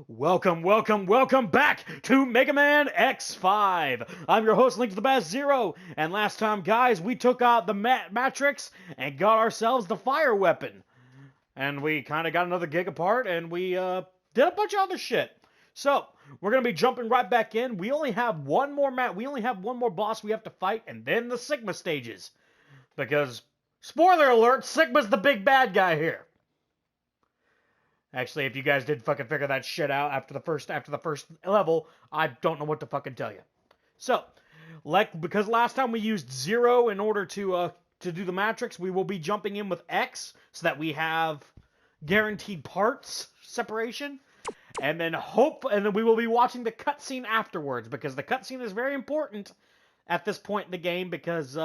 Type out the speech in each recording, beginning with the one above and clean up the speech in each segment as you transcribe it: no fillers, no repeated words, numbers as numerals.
Welcome back to Megaman X5. I'm your host, Link to the Bass Zero, and last time, guys, we took out the Matrix and got ourselves the fire weapon. And we kind of got another Gigapart, and we did a bunch of other shit. So, we're going to be jumping right back in. We only have one more boss we have to fight, and then the Sigma stages. Because, spoiler alert, Sigma's the big bad guy here. Actually, if you guys did fucking figure that shit out after the first level, I don't know what to fucking tell you. So, because last time we used 0 in order to do the Matrix, we will be jumping in with X so that we have guaranteed parts separation, and then we will be watching the cutscene afterwards, because the cutscene is very important at this point in the game, because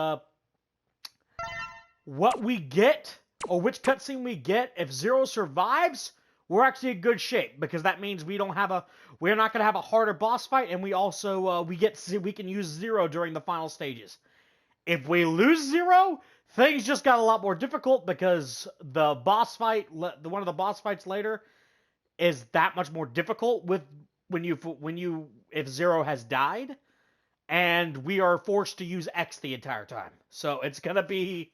what we get, or which cutscene we get, if 0 survives, we're actually in good shape, because that means we're not going to have a harder boss fight, and we also we can use 0 during the final stages. If we lose 0, things just got a lot more difficult, because the boss fight, one of the boss fights later, is that much more difficult if 0 has died, and we are forced to use X the entire time. So it's gonna be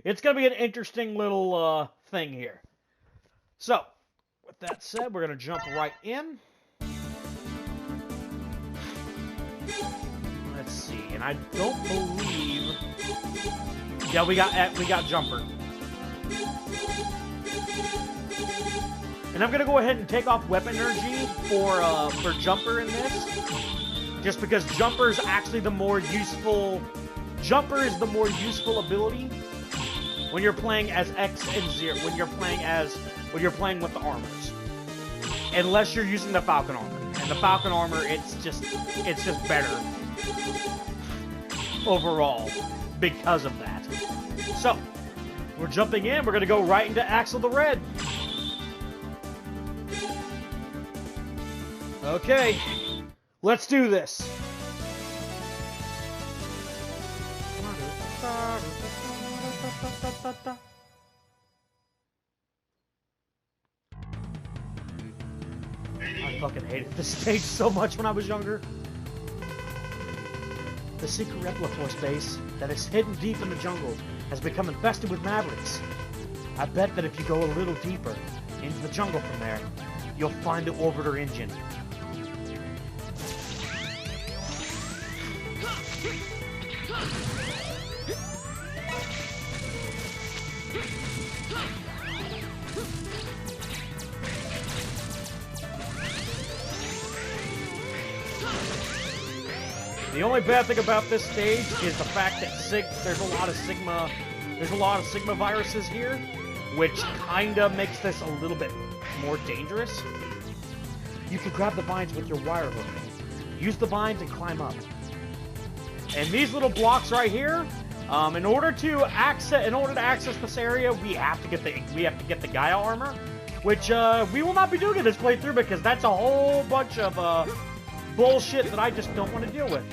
an interesting little thing here. So, with that said, we're going to jump right in. Let's see, and I don't believe... Yeah, we got Jumper. And I'm going to go ahead and take off weapon energy for Jumper in this. Just because Jumper is actually the more useful... Jumper is the more useful ability when you're playing as X and 0. When you're playing with the armors. Unless you're using the Falcon armor. And the Falcon armor, it's just better overall because of that. So, we're jumping in. We're going to go right into Axel the Red. Okay, let's do this. I fucking hated this stage so much when I was younger. The secret Repliforce base that is hidden deep in the jungle has become infested with Mavericks. I bet that if you go a little deeper into the jungle from there, you'll find the Orbiter engine. The only bad thing about this stage is the fact that there's a lot of Sigma viruses here, which kinda makes this a little bit more dangerous. You can grab the vines with your wire hook. Use the vines and climb up. And these little blocks right here, in order to access this area, we have to get the Gaia armor, which we will not be doing in this playthrough, because that's a whole bunch of bullshit that I just don't want to deal with.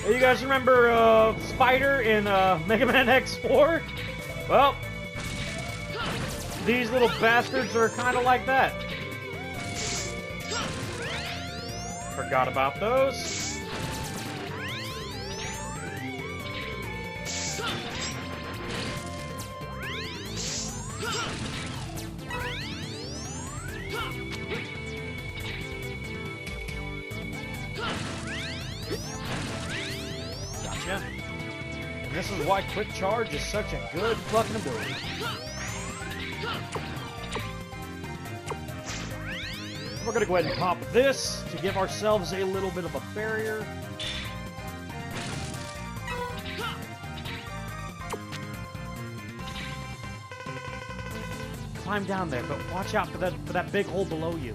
Hey, you guys remember Spider in Megaman X4? Well, these little bastards are kind of like that. Forgot about those. Gotcha. And this is why Quick Charge is such a good fucking ability. We're going to go ahead and pop this to give ourselves a little bit of a barrier. Climb down there, but watch out for that big hole below you.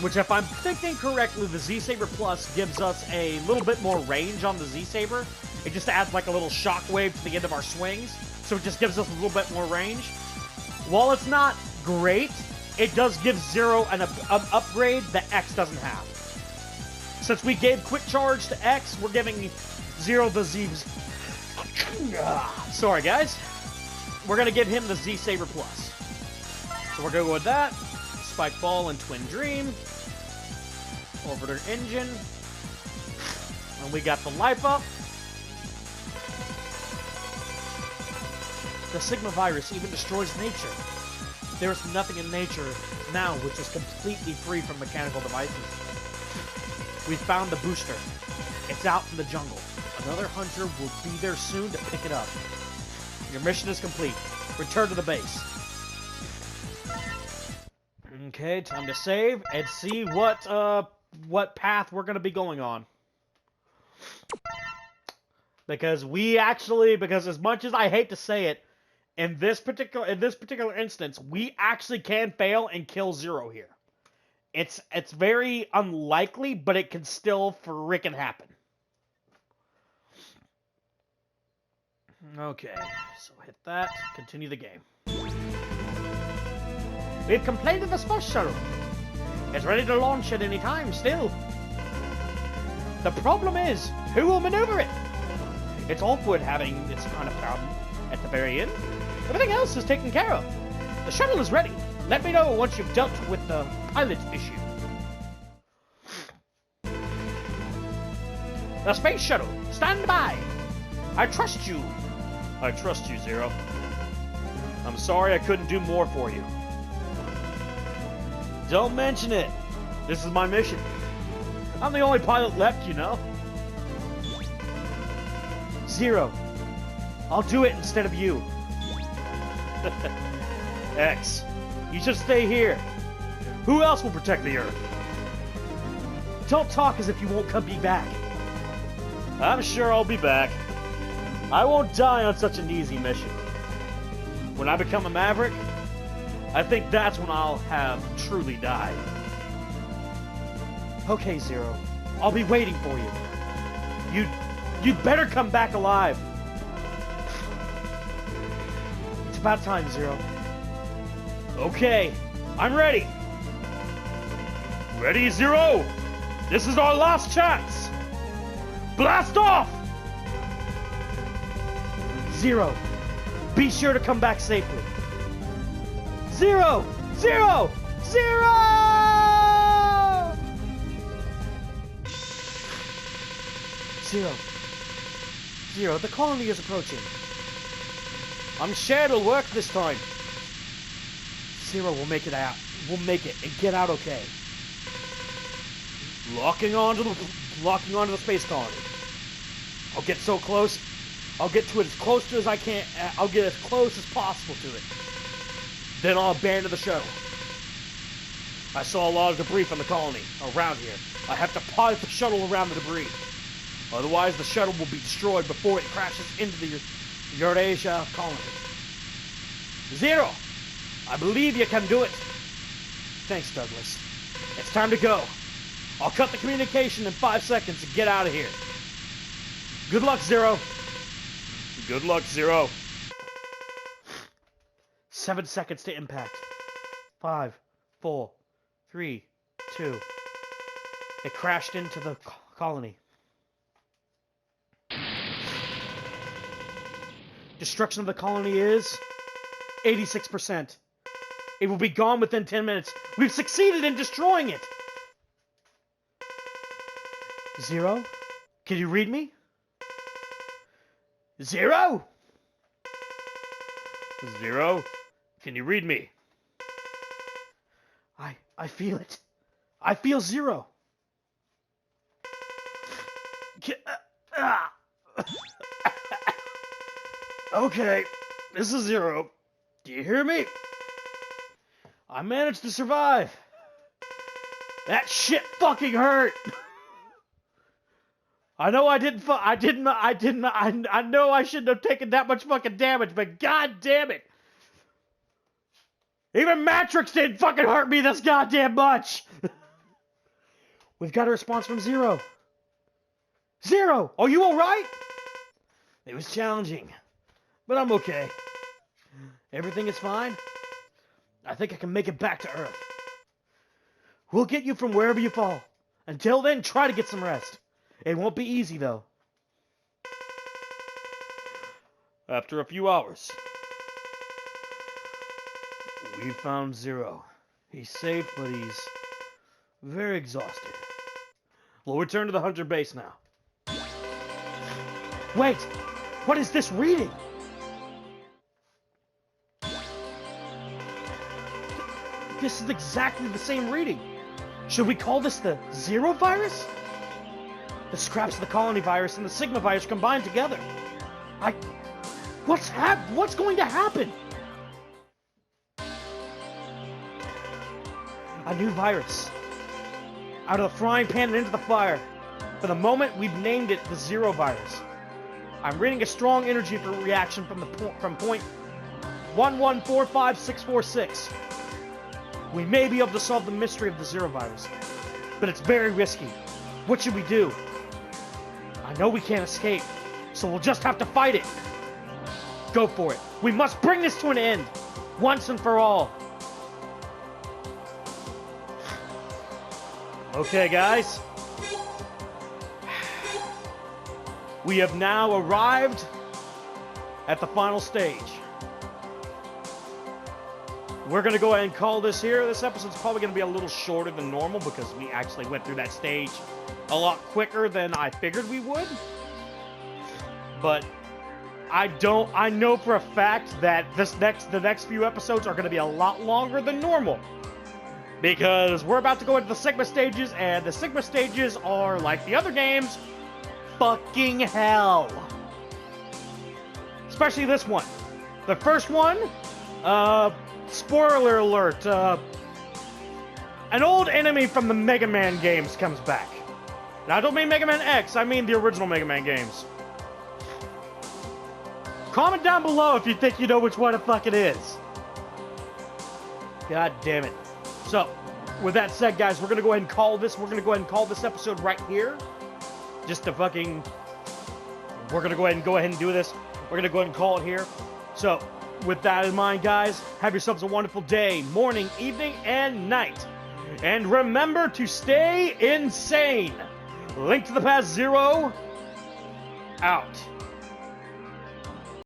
Which, if I'm thinking correctly, the Z-Saber Plus gives us a little bit more range on the Z-Saber. It just adds like a little shockwave to the end of our swings, so it just gives us a little bit more range. While it's not great, it does give Zero an upgrade that X doesn't have. Since we gave Quick Charge to X, we're giving Zero the Z's. Sorry, guys. We're going to give him the Z-Saber Plus. So we're going to go with that. Spike Ball and Twin Dream. Orbiter Engine. And we got the Life Up. The Sigma virus even destroys nature. There is nothing in nature now which is completely free from mechanical devices. We found the booster. It's out in the jungle. Another hunter will be there soon to pick it up. Your mission is complete. Return to the base. Okay, time to save and see what path we're going to be going on. Because as much as I hate to say it, in this particular instance, we actually can fail and kill Zero here. It's very unlikely, but it can still frickin' happen. Okay, so hit that. Continue the game. We've completed the space shuttle. It's ready to launch at any time still. The problem is, who will maneuver it? It's awkward having this kind of problem at the very end. Everything else is taken care of. The shuttle is ready. Let me know once you've dealt with the pilot issue. The space shuttle, stand by. I trust you. I trust you, Zero. I'm sorry I couldn't do more for you. Don't mention it. This is my mission. I'm the only pilot left, you know. Zero. I'll do it instead of you. X, you should stay here. Who else will protect the Earth? Don't talk as if you won't come back. I'm sure I'll be back. I won't die on such an easy mission. When I become a Maverick, I think that's when I'll have truly died. Okay, Zero. I'll be waiting for you. You'd better come back alive. It's about time, Zero. Okay, I'm ready. Ready, Zero? This is our last chance. Blast off! Zero, be sure to come back safely. Zero! Zero! Zero! Zero. Zero, the colony is approaching. I'm sure it'll work this time. Zero will make it out. We'll make it and get out okay. Locking onto the space colony. I'll get so close. I'll get to it as close to as I can. I'll get as close as possible to it. Then I'll abandon the shuttle. I saw a lot of debris from the colony around here. I have to pilot the shuttle around the debris. Otherwise, the shuttle will be destroyed before it crashes into the Eurasia colony. Zero, I believe you can do it. Thanks, Douglas. It's time to go. I'll cut the communication in 5 seconds and get out of here. Good luck, Zero. Good luck, Zero. 7 seconds to impact. 5, 4, 3, 2. It crashed into the colony. Destruction of the colony is 86%. It will be gone within 10 minutes. We've succeeded in destroying it. Zero, can you read me? Zero? Zero, can you read me? I feel it. I feel Zero. Okay, this is Zero. Do you hear me? I managed to survive. That shit fucking hurt. I know I know I shouldn't have taken that much fucking damage, but god damn it. Even Matrix didn't fucking hurt me this goddamn much. We've got a response from Zero. Zero, are you alright? It was challenging, but I'm okay. Everything is fine. I think I can make it back to Earth. We'll get you from wherever you fall. Until then, try to get some rest. It won't be easy, though. After a few hours, we found Zero. He's safe, but he's very exhausted. We'll return to the Hunter base now. Wait! What is this reading? This is exactly the same reading. Should we call this the Zero virus? The scraps of the colony virus and the Sigma virus combined together. What's going to happen? A new virus. Out of the frying pan and into the fire. For the moment, we've named it the Zero virus. I'm reading a strong energy reaction from point 1145646. We may be able to solve the mystery of the Zero virus, but it's very risky. What should we do? I know we can't escape, so we'll just have to fight it. Go for it. We must bring this to an end, once and for all. Okay, guys. We have now arrived at the final stage. We're going to go ahead and call this here. This episode's probably going to be a little shorter than normal because we actually went through that stage a lot quicker than I figured we would. But I know for a fact that the next few episodes are going to be a lot longer than normal. Because we're about to go into the Sigma stages, and the Sigma stages are, like the other games, fucking hell. Especially this one. The first one, spoiler alert, an old enemy from the Mega Man games comes back. Now, I don't mean Mega Man X, I mean the original Mega Man games. Comment down below if you think you know which one the fuck it is. God damn it. So, with that said, guys, we're gonna go ahead and call this. We're gonna go ahead and call this episode right here. Just to fucking. We're gonna go ahead and do this. We're gonna go ahead and call it here. So, with that in mind, guys, have yourselves a wonderful day, morning, evening, and night. And remember to stay insane. Link to the Past Zero. Out.